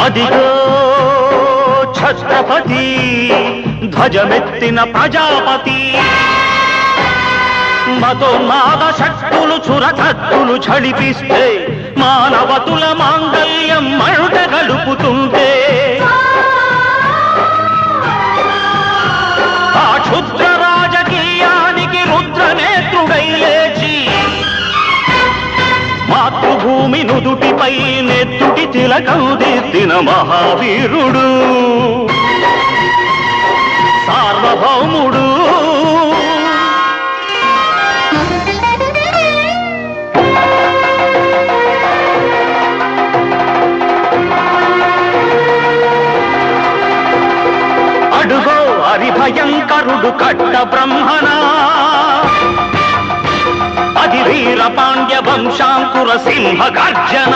అదిగో ఛత్రపతి ధ్వజమెత్తిన ప్రజాపతి మతోన్మాద శక్తులు చురకత్తులు ఝడిపిస్తే మానవతుల మాంగల్యం మంట గడుపుతుంటే ఆ క్షుద్ర రాజకీయానికి రుద్రనేత్రుడై లేచి మాతృభూమి నుదుటిపై నెత్తుటి తిలకం దిద్దిన మహావీరుడు సార్వభౌముడు అడుగో హరిభయంకరుడు కట్ట బ్రహ్మణ అది వీర పాండ్య వంశాంకుర సింహ గర్జన